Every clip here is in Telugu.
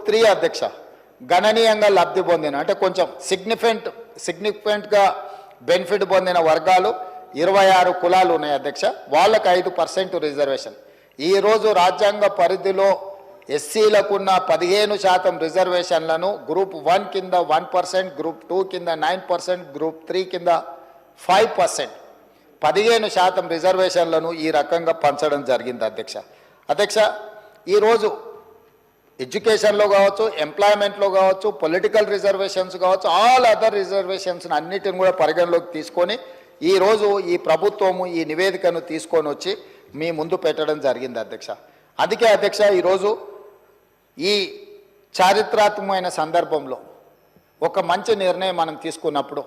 3 అధ్యక్ష గణనీయంగా లబ్ధి పొందిన అంటే కొంచెం సిగ్నిఫికెంట్గా బెనిఫిట్ పొందిన వర్గాలు 26 కులాలు ఉన్నాయి అధ్యక్ష. వాళ్ళకి 5% రిజర్వేషన్. ఈరోజు రాజ్యాంగ పరిధిలో ఎస్సీలకున్న 15% రిజర్వేషన్లను గ్రూప్ 1 కింద 1%, గ్రూప్ 2 కింద 9%, గ్రూప్ 3 కింద 5%, 15% రిజర్వేషన్లను ఈ రకంగా పంచడం జరిగింది అధ్యక్ష. అధ్యక్ష, ఈరోజు ఎడ్యుకేషన్లో కావచ్చు, ఎంప్లాయ్మెంట్లో కావచ్చు, పొలిటికల్ రిజర్వేషన్స్ కావచ్చు, ఆల్ అదర్ రిజర్వేషన్స్ అన్నిటిని కూడా పరిగణలోకి తీసుకొని ఈరోజు ఈ ప్రభుత్వము ఈ నివేదికను తీసుకొని వచ్చి మీ ముందు పెట్టడం జరిగింది అధ్యక్ష. అందుకే అధ్యక్ష, ఈరోజు ఈ చారిత్రాత్మకమైన సందర్భంలో ఒక మంచి నిర్ణయం మనం తీసుకున్నప్పుడు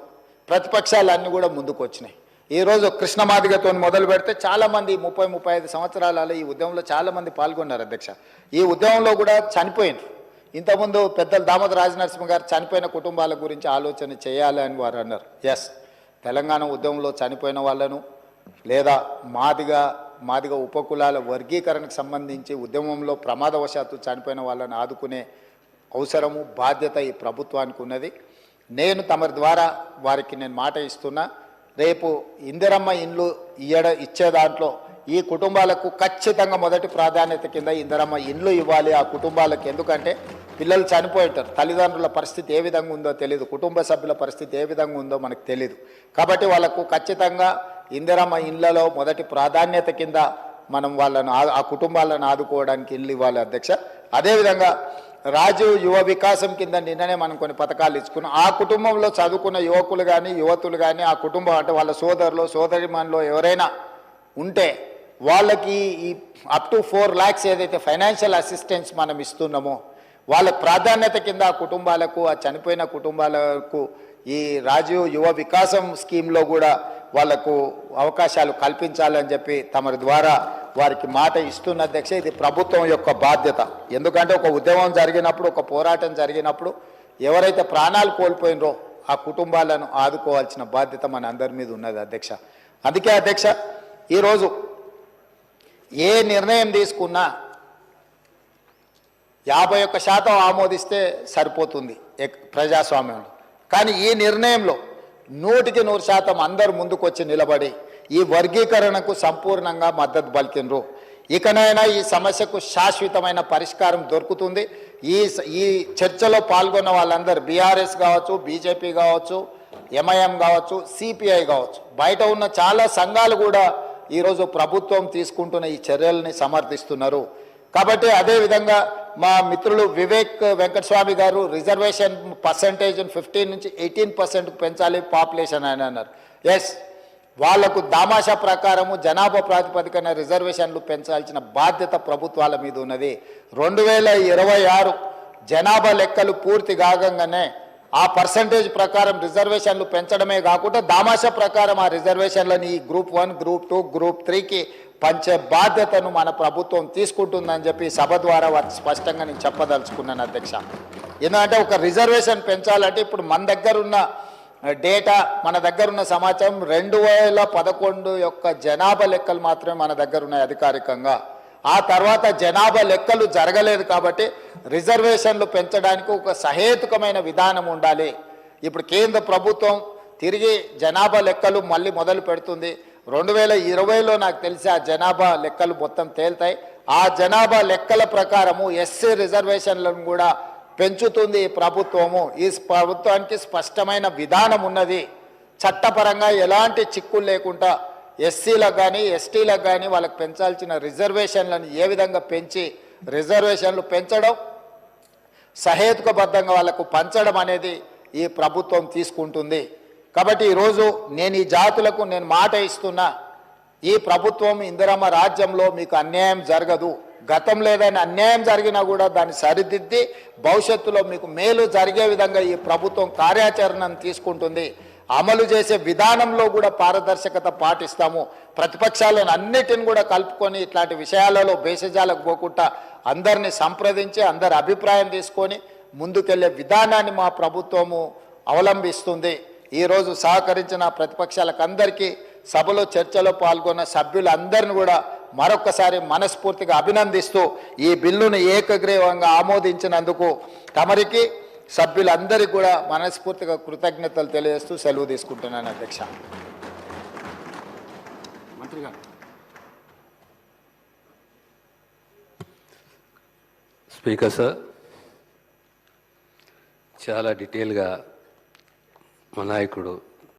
ప్రతిపక్షాలన్నీ కూడా ముందుకు వచ్చినాయి. ఈరోజు కృష్ణమాదిగతో మొదలు పెడితే చాలామంది 30-35 సంవత్సరాలలో ఈ ఉద్యమంలో చాలామంది పాల్గొన్నారు అధ్యక్ష. ఈ ఉద్యమంలో కూడా చనిపోయినారు. ఇంతకుముందు పెద్దలు దామోదర రాజనరసింహ గారు చనిపోయిన కుటుంబాల గురించి ఆలోచన చేయాలి అని వారు అన్నారు. ఎస్, తెలంగాణ ఉద్యమంలో చనిపోయిన వాళ్ళను లేదా మాదిగ ఉపకులాల వర్గీకరణకు సంబంధించి ఉద్యమంలో ప్రమాదవశాత్తు చనిపోయిన వాళ్ళని ఆదుకునే అవసరము బాధ్యత ఈ ప్రభుత్వానికి ఉన్నది. నేను తమరి ద్వారా వారికి నేను మాట ఇస్తున్నా, రేపు ఇందిరమ్మ ఇండ్లు ఇచ్చే దాంట్లో ఈ కుటుంబాలకు ఖచ్చితంగా మొదటి ప్రాధాన్యత కింద ఇందిరమ్మ ఇండ్లు ఇవ్వాలి ఆ కుటుంబాలకు. ఎందుకంటే పిల్లలు చనిపోయింటారు, తల్లిదండ్రుల పరిస్థితి ఏ విధంగా ఉందో తెలియదు, కుటుంబ సభ్యుల పరిస్థితి ఏ విధంగా ఉందో మనకు తెలియదు. కాబట్టి వాళ్ళకు ఖచ్చితంగా ఇందిరమ్మ ఇండ్లలో మొదటి ప్రాధాన్యత కింద మనం వాళ్ళను ఆ కుటుంబాలను ఆదుకోవడానికి ఇల్లు ఇవ్వాలి అధ్యక్ష. అదేవిధంగా రాజీవ్ యువ వికాసం కింద నిన్ననే మనం కొన్ని పథకాలు ఇచ్చుకున్నాం. ఆ కుటుంబంలో చదువుకున్న యువకులు కానీ యువతులు కానీ ఆ కుటుంబం అంటే వాళ్ళ సోదరులు సోదరిమణులు ఎవరైనా ఉంటే వాళ్ళకి ఈ అప్ టు 4 lakhs ఏదైతే ఫైనాన్షియల్ అసిస్టెన్స్ మనం ఇస్తున్నామో వాళ్ళ ప్రాధాన్యత కింద ఆ కుటుంబాలకు, ఆ చనిపోయిన కుటుంబాలకు ఈ రాజీవ్ యువ వికాసం స్కీమ్లో కూడా వాళ్లకు అవకాశాలు కల్పించాలని చెప్పి తమరి ద్వారా వారికి మాట ఇస్తున్న అధ్యక్ష. ఇది ప్రభుత్వం యొక్క బాధ్యత. ఎందుకంటే ఒక ఉద్యమం జరిగినప్పుడు, ఒక పోరాటం జరిగినప్పుడు ఎవరైతే ప్రాణాలు కోల్పోయినరో ఆ కుటుంబాలను ఆదుకోవాల్సిన బాధ్యత మన అందరి మీద ఉన్నది అధ్యక్ష. అందుకే అధ్యక్ష, ఈరోజు ఏ నిర్ణయం తీసుకున్నా 51% ఆమోదిస్తే సరిపోతుంది ప్రజాస్వామ్యంలో. కానీ ఈ నిర్ణయంలో 100% అందరూ ముందుకు వచ్చి నిలబడి ఈ వర్గీకరణకు సంపూర్ణంగా మద్దతు పలికినరు. ఇకనైనా ఈ సమస్యకు శాశ్వతమైన పరిష్కారం దొరుకుతుంది. ఈ చర్చలో పాల్గొన్న వాళ్ళందరూ బీఆర్ఎస్ కావచ్చు, బీజేపీ కావచ్చు, ఎంఐఎం కావచ్చు, సిపిఐ కావచ్చు, బయట ఉన్న చాలా సంఘాలు కూడా ఈరోజు ప్రభుత్వం తీసుకుంటున్న ఈ చర్యల్ని సమర్థిస్తున్నారు. కాబట్టి అదేవిధంగా మా మిత్రులు వివేక్ వెంకటస్వామి గారు రిజర్వేషన్ పర్సంటేజ్ 15 నుంచి 18% పెంచాలి పాపులేషన్ అని అన్నారు. ఎస్, వాళ్లకు దామాషా ప్రకారము జనాభా ప్రాతిపదికన రిజర్వేషన్లు పెంచాల్సిన బాధ్యత ప్రభుత్వాల మీద ఉన్నది. 2026 జనాభా లెక్కలు పూర్తి కాగానే ఆ పర్సంటేజ్ ప్రకారం రిజర్వేషన్లు పెంచడమే కాకుండా దామాషా ప్రకారం ఆ రిజర్వేషన్లని గ్రూప్ 1, గ్రూప్ 2, గ్రూప్ 3కి పంచే బాధ్యతను మన ప్రభుత్వం తీసుకుంటుందని చెప్పి సభ ద్వారా వారికి స్పష్టంగా నేను చెప్పదలుచుకున్నాను అధ్యక్ష. ఎందుకంటే ఒక రిజర్వేషన్ పెంచాలంటే ఇప్పుడు మన దగ్గర ఉన్న డేటా, మన దగ్గర ఉన్న సమాచారం 2011 యొక్క జనాభా లెక్కలు మాత్రమే మన దగ్గర ఉన్నాయి అధికారికంగా. ఆ తర్వాత జనాభా లెక్కలు జరగలేదు. కాబట్టి రిజర్వేషన్లు పెంచడానికి ఒక సహేతుకమైన విధానం ఉండాలి. ఇప్పుడు కేంద్ర ప్రభుత్వం తిరిగి జనాభా లెక్కలు మళ్ళీ మొదలు పెడుతుంది. 2020లో నాకు తెలిసి ఆ జనాభా లెక్కలు మొత్తం తేల్తాయి. ఆ జనాభా లెక్కల ప్రకారము ఎస్సీ రిజర్వేషన్లను కూడా పెంచుతుంది ఈ ప్రభుత్వము. ఈ ప్రభుత్వానికి స్పష్టమైన విధానం ఉన్నది. చట్టపరంగా ఎలాంటి చిక్కులు లేకుండా ఎస్సీలకు కానీ ఎస్టీలకు కానీ వాళ్ళకి పెంచాల్సిన రిజర్వేషన్లను ఏ విధంగా పెంచి రిజర్వేషన్లు పెంచడం, సహేతుకబద్ధంగా వాళ్ళకు పంచడం అనేది ఈ ప్రభుత్వం తీసుకుంటుంది. కాబట్టి ఈరోజు నేను ఈ జాతులకు నేను మాట ఇస్తున్నా, ఈ ప్రభుత్వం ఇందిరమ్మ రాజ్యంలో మీకు అన్యాయం జరగదు. గతంలో ఏదైనా అన్యాయం జరిగినా కూడా దాన్ని సరిదిద్ది భవిష్యత్తులో మీకు మేలు జరిగే విధంగా ఈ ప్రభుత్వం కార్యాచరణను తీసుకుంటుంది. అమలు చేసే విధానంలో కూడా పారదర్శకత పాటిస్తాము. ప్రతిపక్షాలను అన్నిటిని కూడా కలుపుకొని ఇట్లాంటి విషయాలలో భేషజాలకు పోకుండా అందరినీ సంప్రదించి అందరి అభిప్రాయం తీసుకొని ముందుకెళ్లే విధానాన్ని మా ప్రభుత్వము అవలంబిస్తుంది. ఈరోజు సహకరించిన ప్రతిపక్షాలకు అందరికీ, సభలో చర్చలో పాల్గొన్న సభ్యులందరిని కూడా మరొక్కసారి మనస్ఫూర్తిగా అభినందిస్తూ ఈ బిల్లును ఏకగ్రీవంగా ఆమోదించినందుకు తమరికి సభ్యులందరికీ కూడా మనస్ఫూర్తిగా కృతజ్ఞతలు తెలియజేస్తూ సెలవు తీసుకుంటున్నాను అధ్యక్ష. మంత్రి గారు. స్పీకర్ సార్, చాలా డీటెయిల్గా మా నాయకుడు